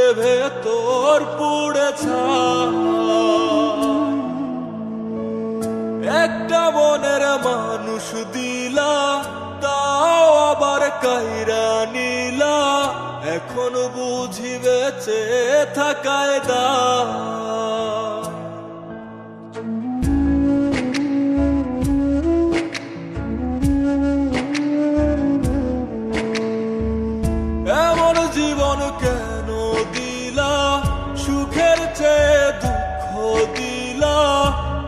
দিলে ভেতর পুড়ে ছাই। একটা মনের মানুষ দিলা, তাও আবার কাইরা নিলা, এখন বুঝি বেঁচে থাকায় দায়। এমন জীবন কেন দিলা, সুখের চেয়ে দুঃখ দিলা,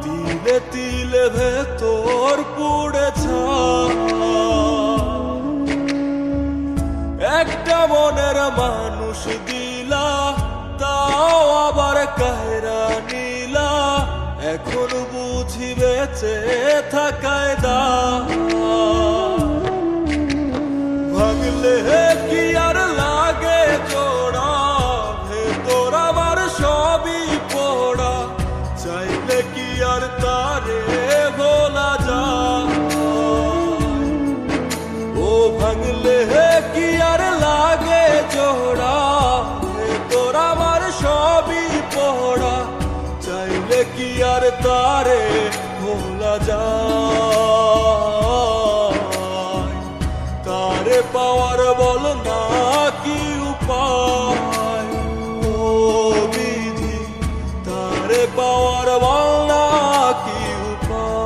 তিলে তিলে ভেতর পুড়ে ছাই। একটা মনের মানুষ দিলা, তাও আবার কায়রা নিলা, এখন বুঝি বেঁচে থাকায় দায়। ভাঙলে কি আর লাগে জোড়া, ভেতর আমার সবই পোড়া, চাইলে কি আর তারে ভোলা যায়। ও ভাঙলে কি আর লাগে জোড়া, ভেতর আমার সবই পোড়া, চাইলে কি আর তারে ভোলা যায়। তারে পাওয়ার বল না কি উপায়, ও বিধি তারে পাওয়ার বল না কি উপায়।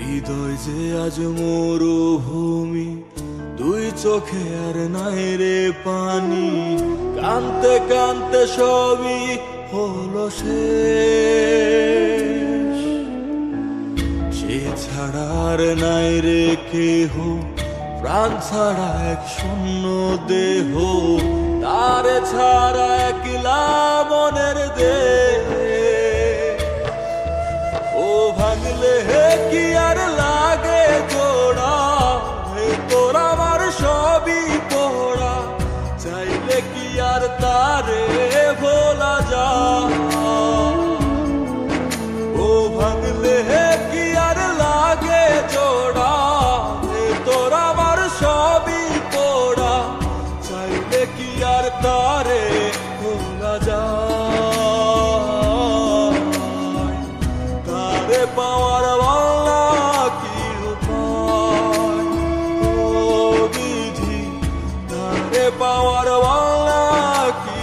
হৃদয় যে আজ মরুভূমি, দুই চোখে আর নাই রে পানি, কানতে কানতে সবই হলো শেষ। সে ছাড়া আর নাই রে কেহ, প্রাণ ছাড়া এক শূন্য দেহ, তারে ছাড়া একলা মনের দেহ। ও ভাঙলে কি আর লাগে জোড়া, ভেতর আমার সবই পোড়া, চাইলে কি আর তারে ভোলা যায়। ও ভাঙলে কি আর লাগে জোড়া, ভেতর আমার সবই পোড়া, চাইলে কি আর তারে ভোলা যায়। তারে পাওয়ার বলা কি উপায়, ও বিধি তারে পাওয়ার বলা কি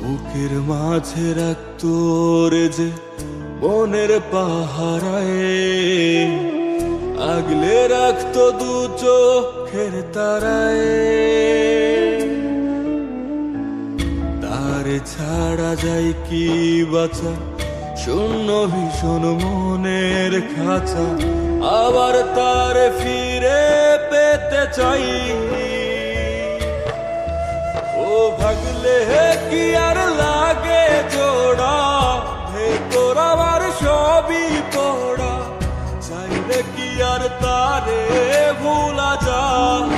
বুকের মাঝে রাখতো রে যে মনের পাহারায়, আগলে রাখতো দু চোখের তারায়। তারে ছাড়া যায় কি বাঁচা, শূন্য ভীষণ মনের খাঁচা, আবার তারে ফিরে পেতে চাই। ও ভাগলে কি আর লাগে জোড়া, ভেতর আমার সবই পোড়া, চাইলে কি আর তারে ভোলা যায়।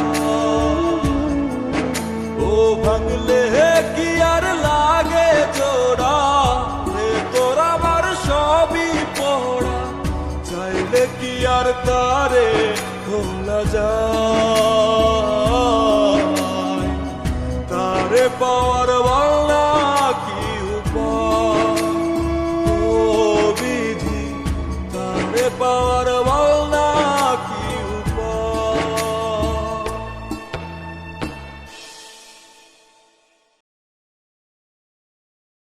আর তারে ভোলা যায়, তারে পাওয়া